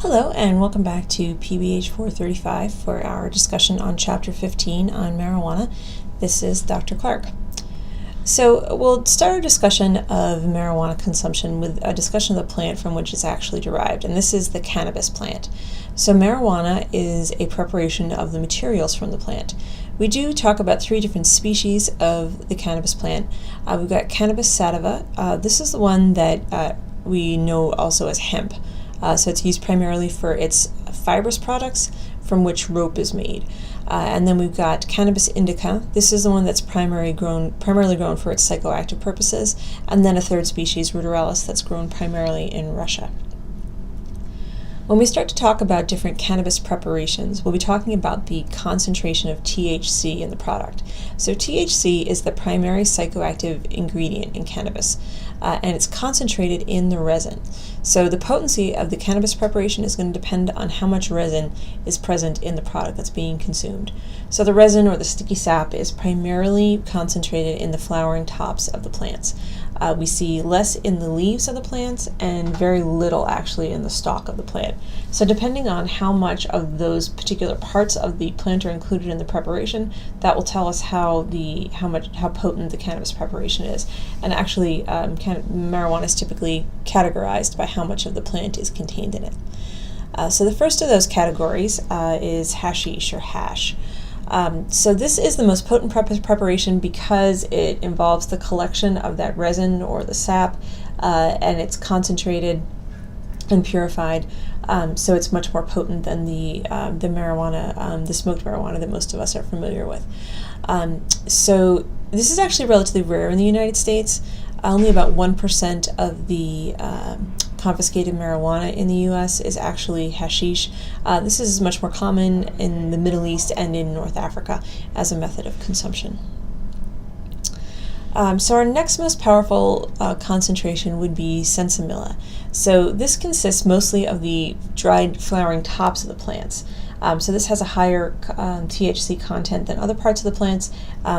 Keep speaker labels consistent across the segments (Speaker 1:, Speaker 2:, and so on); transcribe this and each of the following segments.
Speaker 1: Hello and welcome back to PBH435 for our discussion on Chapter 15 on marijuana. This is Dr. Clark. So we'll start our discussion of marijuana consumption with a discussion of the plant from which it's actually derived, and this is the cannabis plant. So marijuana is a preparation of the materials from the plant. We do talk about three different species of the cannabis plant. We've got Cannabis sativa. This is the one that we know also as hemp. So it's used primarily for its fibrous products from which rope is made. And then we've got Cannabis indica. This is the one that's primarily grown for its psychoactive purposes. And then a third species, Ruderalis, that's grown primarily in Russia. When we start to talk about different cannabis preparations, we'll be talking about the concentration of THC in the product. So THC is the primary psychoactive ingredient in cannabis, and it's concentrated in the resin. So the potency of the cannabis preparation is going to depend on how much resin is present in the product that's being consumed. So the resin, or the sticky sap, is primarily concentrated in the flowering tops of the plants. We see less in the leaves of the plants and very little actually in the stalk of the plant. So depending on how much of those particular parts of the plant are included in the preparation, that will tell us how potent the cannabis preparation is. And actually, marijuana is typically categorized by how much of the plant is contained in it. So the first of those categories is hashish or hash. So this is the most potent preparation because it involves the collection of that resin or the sap, and it's concentrated and purified. So it's much more potent than the marijuana, the smoked marijuana that most of us are familiar with. So this is actually relatively rare in the United States. Only about 1% of the confiscated marijuana in the U.S. is actually hashish. This is much more common in the Middle East and in North Africa as a method of consumption. So our next most powerful concentration would be sensimilla. So this consists mostly of the dried flowering tops of the plants. So this has a higher THC content than other parts of the plants,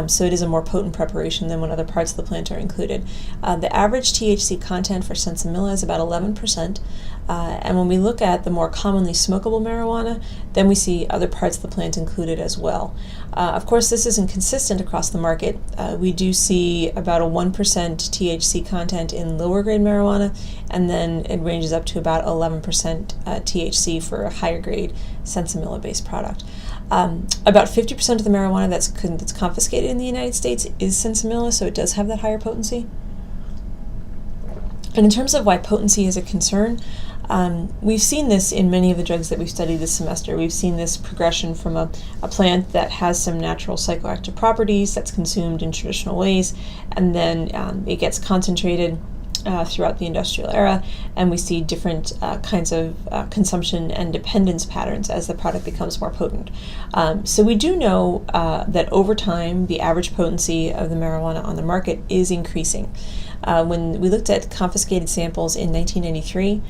Speaker 1: so it is a more potent preparation than when other parts of the plant are included. The average THC content for sensimilla is about 11%, and when we look at the more commonly smokable marijuana, then we see other parts of the plant included as well. Of course, this isn't consistent across the market. We do see about a 1% THC content in lower grade marijuana, and then it ranges up to about 11% THC for a higher grade sensimilla-based product. About 50% of the marijuana that's confiscated in the United States is sensimilla, so it does have that higher potency. And in terms of why potency is a concern, we've seen this in many of the drugs that we've studied this semester. We've seen this progression from a plant that has some natural psychoactive properties that's consumed in traditional ways, and then it gets concentrated throughout the industrial era, and we see different kinds of consumption and dependence patterns as the product becomes more potent. So we do know that over time, the average potency of the marijuana on the market is increasing. When we looked at confiscated samples in 1993,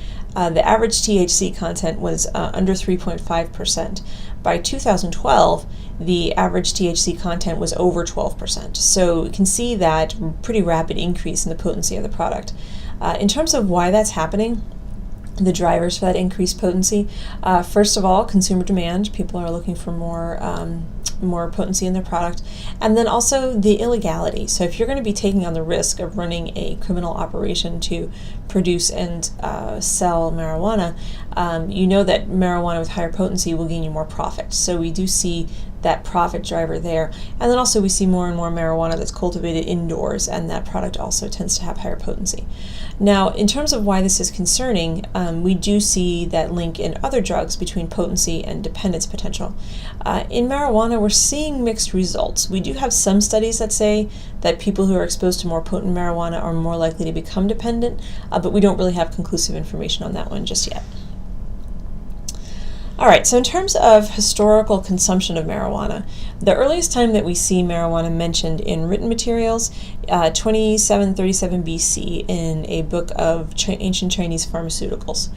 Speaker 1: the average THC content was under 3.5%. By 2012, the average THC content was over 12%. So you can see that pretty rapid increase in the potency of the product. In terms of why that's happening, the drivers for that increased potency, first of all, consumer demand. People are looking for more potency in their product, and then also the illegality. So if you're going to be taking on the risk of running a criminal operation to produce and sell marijuana, you know that marijuana with higher potency will gain you more profit. So we do see that profit driver there. And then also we see more and more marijuana that's cultivated indoors, and that product also tends to have higher potency. Now, in terms of why this is concerning, we do see that link in other drugs between potency and dependence potential. In marijuana, we're seeing mixed results. We do have some studies that say that people who are exposed to more potent marijuana are more likely to become dependent, but we don't really have conclusive information on that one just yet. All right, so in terms of historical consumption of marijuana, the earliest time that we see marijuana mentioned in written materials, 2737 BC in a book of ancient Chinese pharmaceuticals.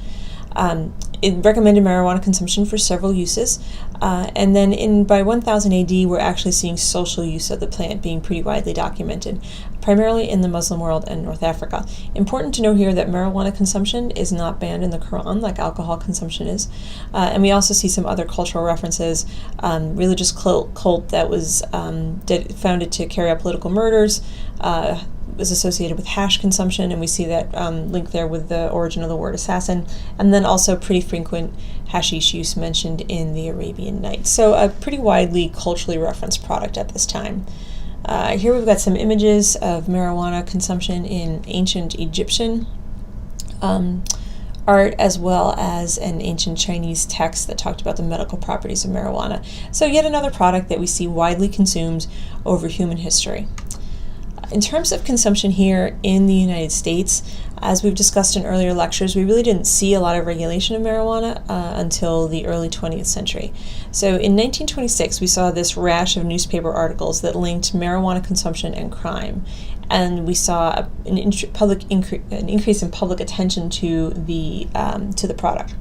Speaker 1: It recommended marijuana consumption for several uses, and then by 1000 AD, we're actually seeing social use of the plant being pretty widely documented, primarily in the Muslim world and North Africa. Important to know here that marijuana consumption is not banned in the Quran like alcohol consumption is, and we also see some other cultural references. Religious cult that was founded to carry out political murders was associated with hash consumption, and we see that link there with the origin of the word assassin, and then also pretty frequent hashish use mentioned in the Arabian Nights. So a pretty widely culturally referenced product at this time. Here we've got some images of marijuana consumption in ancient Egyptian art, as well as an ancient Chinese text that talked about the medical properties of marijuana. So yet another product that we see widely consumed over human history. In terms of consumption here in the United States, as we've discussed in earlier lectures, we really didn't see a lot of regulation of marijuana until the early 20th century. So in 1926, we saw this rash of newspaper articles that linked marijuana consumption and crime. And we saw an increase in public attention to the product.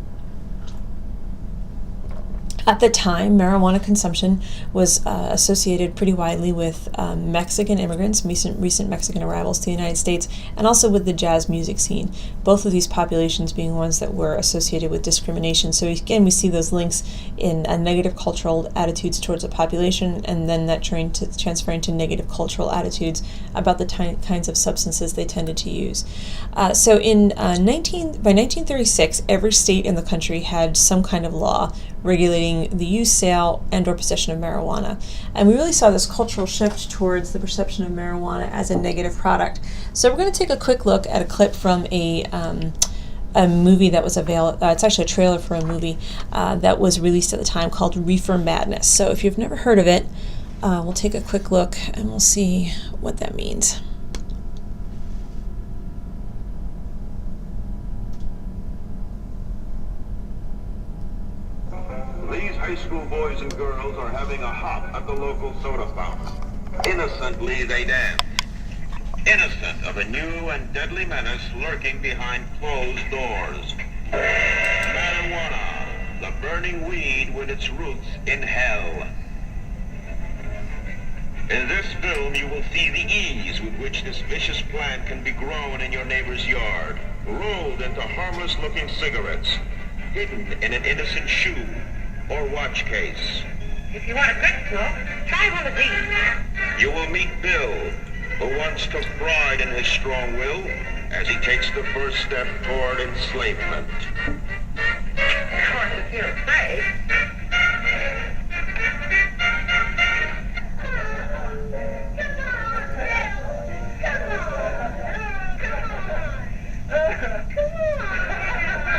Speaker 1: At the time, marijuana consumption was associated pretty widely with Mexican immigrants, recent Mexican arrivals to the United States, and also with the jazz music scene, both of these populations being ones that were associated with discrimination. So again, we see those links in negative cultural attitudes towards the population, and then that transferring to negative cultural attitudes about the kinds of substances they tended to use. So by 1936, every state in the country had some kind of law regulating the use, sale, and or possession of marijuana. And we really saw this cultural shift towards the perception of marijuana as a negative product. So we're going to take a quick look at a clip from a movie that was available. It's actually a trailer for a movie that was released at the time called Reefer Madness. So if you've never heard of it, we'll take a quick look and we'll see what that means.
Speaker 2: These high school boys and girls are having a hop at the local soda fountain. Innocently they dance. Innocent of a new and deadly menace lurking behind closed doors. Marijuana, the burning weed with its roots in hell. In this film, you will see the ease with which this vicious plant can be grown in your neighbor's yard, rolled into harmless-looking cigarettes, hidden in an innocent shoe or watch case.
Speaker 3: If you want a quick smoke, try one of these.
Speaker 2: You will meet Bill, who once took pride in his strong will as he takes the first step toward enslavement.
Speaker 3: Of course, if you're afraid.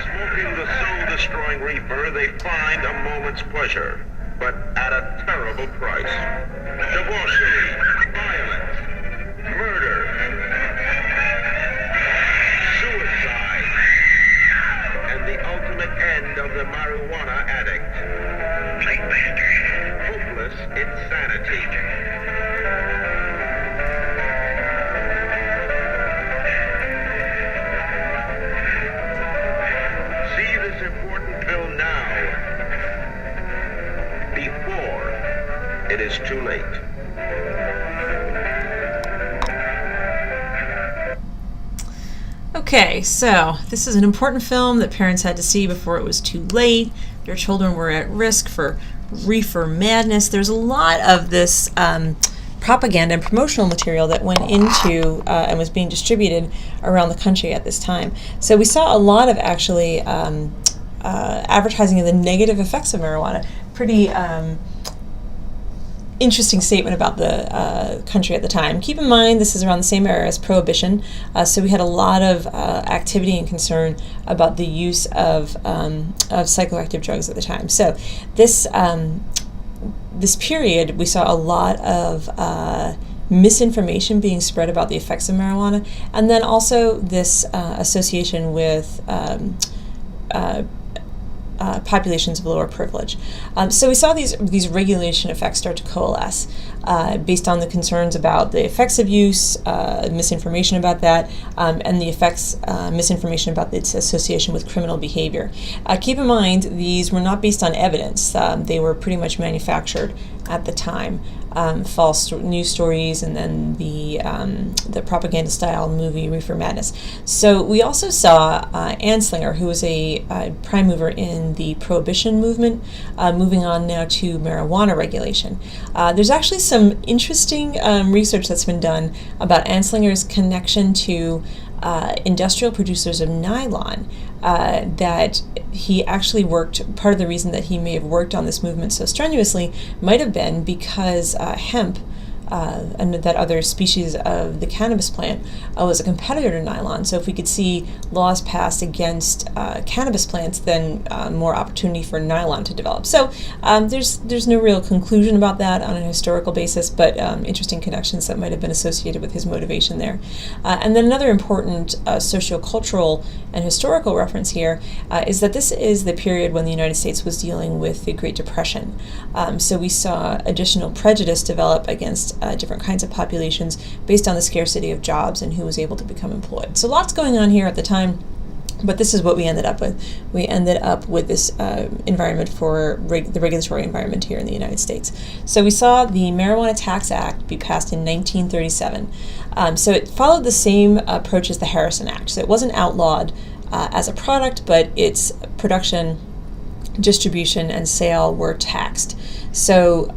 Speaker 2: Smoking the soul-destroying reefer, they find a moment's pleasure, but at a terrible price. Debauchery, violence, murder, suicide, and the ultimate end of the marijuana addict. Hopeless insanity. See this important film now, before it is too late.
Speaker 1: Okay, so this is an important film that parents had to see before it was too late. Their children were at risk for reefer madness. There's a lot of this propaganda and promotional material that went into and was being distributed around the country at this time. So we saw a lot of actually advertising of the negative effects of marijuana. Pretty interesting statement about the country at the time. Keep in mind, this is around the same era as Prohibition, so we had a lot of activity and concern about the use of psychoactive drugs at the time. So this period, we saw a lot of misinformation being spread about the effects of marijuana, and then also this association with populations of lower privilege. So we saw these regulation effects start to coalesce based on the concerns about the effects of use, misinformation about that, and the effects, misinformation about its association with criminal behavior. Keep in mind, these were not based on evidence. They were pretty much manufactured at the time. False news stories, and then the propaganda-style movie Reefer Madness. So we also saw Anslinger, who was a prime mover in the prohibition movement, moving on now to marijuana regulation. There's actually some interesting research that's been done about Anslinger's connection to industrial producers of nylon, that he actually worked, part of the reason that he may have worked on this movement so strenuously might have been because hemp, and that other species of the cannabis plant, was a competitor to nylon. So if we could see laws passed against cannabis plants, then more opportunity for nylon to develop. So there's no real conclusion about that on a historical basis, but interesting connections that might have been associated with his motivation there. And then another important sociocultural and historical reference here is that this is the period when the United States was dealing with the Great Depression. So we saw additional prejudice develop against different kinds of populations based on the scarcity of jobs and who was able to become employed. So lots going on here at the time, but this is what we ended up with. We ended up with this environment for the regulatory environment here in the United States. So we saw the Marijuana Tax Act be passed in 1937. So it followed the same approach as the Harrison Act. So it wasn't outlawed as a product, but its production, distribution, and sale were taxed. So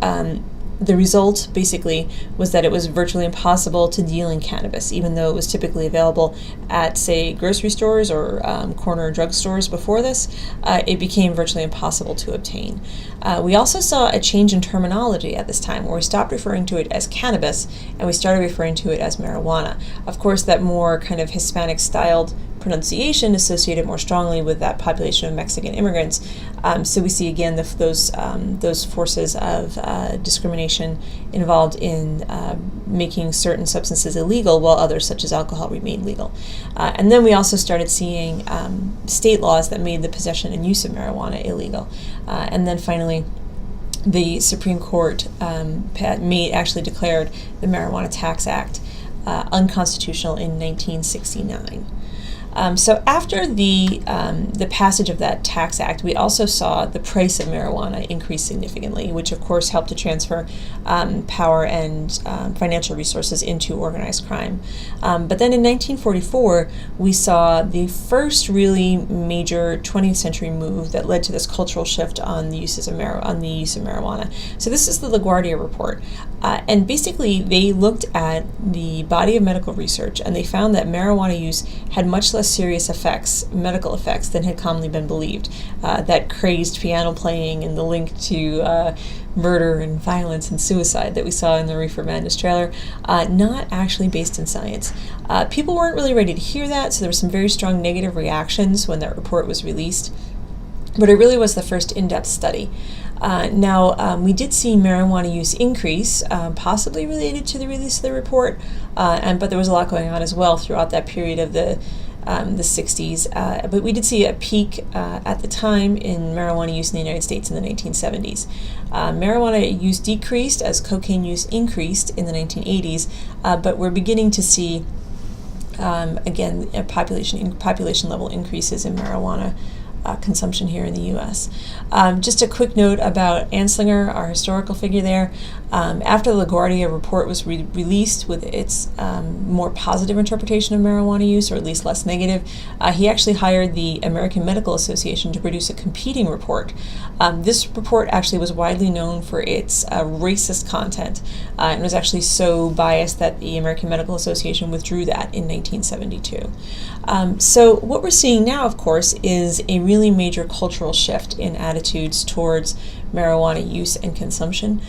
Speaker 1: the result basically was that it was virtually impossible to deal in cannabis, even though it was typically available at, say, grocery stores or corner drug stores before this. It became virtually impossible to obtain. We also saw a change in terminology at this time, where we stopped referring to it as cannabis and we started referring to it as marijuana. Of course, that more kind of Hispanic-styled pronunciation associated more strongly with that population of Mexican immigrants. So we see again those forces of discrimination involved in making certain substances illegal while others, such as alcohol, remain legal. And then we also started seeing state laws that made the possession and use of marijuana illegal. And then finally, the Supreme Court actually declared the Marijuana Tax Act unconstitutional in 1969. So after the passage of that tax act, we also saw the price of marijuana increase significantly, which of course helped to transfer power and financial resources into organized crime. But then in 1944, we saw the first really major 20th century move that led to this cultural shift on the use of marijuana. So this is the LaGuardia report, and basically they looked at the body of medical research and they found that marijuana use had much less serious medical effects than had commonly been believed. That crazed piano playing and the link to murder and violence and suicide that we saw in the Reefer Madness trailer, not actually based in science. People weren't really ready to hear that, so there were some very strong negative reactions when that report was released. But it really was the first in-depth study. Now, we did see marijuana use increase, possibly related to the release of the report, but there was a lot going on as well throughout that period of the 60s. But we did see a peak at the time in marijuana use in the United States in the 1970s. Marijuana use decreased as cocaine use increased in the 1980s, but we're beginning to see, again, population level increases in marijuana consumption here in the U.S. Just a quick note about Anslinger, our historical figure there. After the LaGuardia report was released with its more positive interpretation of marijuana use, or at least less negative, he actually hired the American Medical Association to produce a competing report. This report actually was widely known for its racist content, and was actually so biased that the American Medical Association withdrew that in 1972. So what we're seeing now, of course, is a really major cultural shift in attitudes towards marijuana use and consumption.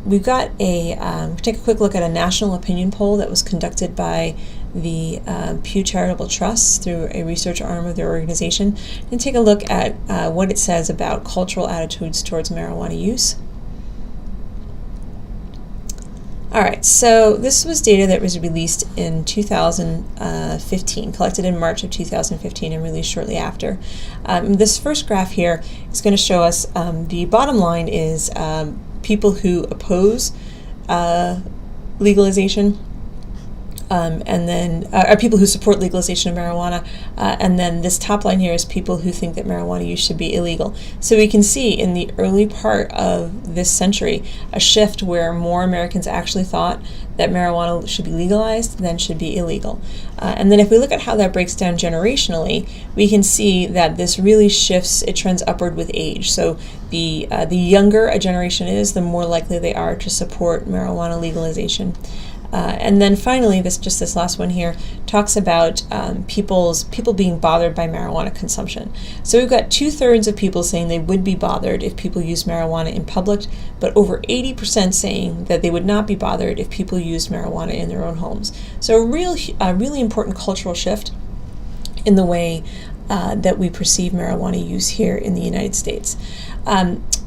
Speaker 1: We've got take a quick look at a national opinion poll that was conducted by the Pew Charitable Trust through a research arm of their organization, and take a look at what it says about cultural attitudes towards marijuana use. All right, so this was data that was released in 2015, collected in March of 2015 and released shortly after. This first graph here is going to show us the bottom line is people who oppose legalization, and then people who support legalization of marijuana, and then this top line here is people who think that marijuana use should be illegal. So we can see in the early part of this century a shift where more Americans actually thought that marijuana should be legalized than should be illegal. And then if we look at how that breaks down generationally, we can see that this really shifts, it trends upward with age. So the younger a generation is, the more likely they are to support marijuana legalization. And then finally, this last one here talks about people being bothered by marijuana consumption. So we've got 2/3 of people saying they would be bothered if people use marijuana in public, but over 80% saying that they would not be bothered if people used marijuana in their own homes. So a really important cultural shift in the way that we perceive marijuana use here in the United States.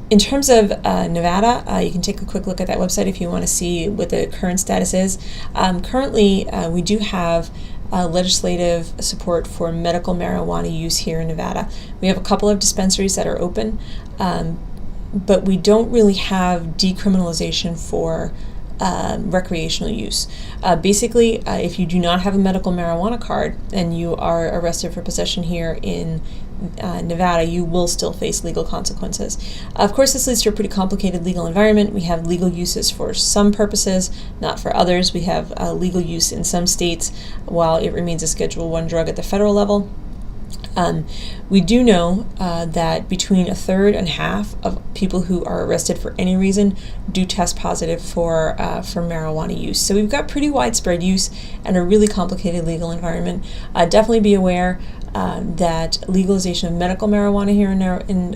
Speaker 1: In terms of Nevada, you can take a quick look at that website if you want to see what the current status is. Currently, we do have legislative support for medical marijuana use here in Nevada. We have a couple of dispensaries that are open, but we don't really have decriminalization for recreational use. Basically, if you do not have a medical marijuana card and you are arrested for possession here in Nevada, you will still face legal consequences. Of course, this leads to a pretty complicated legal environment. We have legal uses for some purposes, not for others. We have legal use in some states while it remains a Schedule I drug at the federal level. We do know that between 1/3 and half of people who are arrested for any reason do test positive for marijuana use. So we've got pretty widespread use and a really complicated legal environment. Definitely be aware that legalization of medical marijuana here in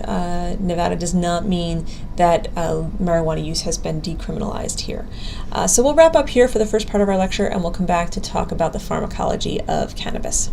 Speaker 1: Nevada does not mean that marijuana use has been decriminalized here. So we'll wrap up here for the first part of our lecture, and we'll come back to talk about the pharmacology of cannabis.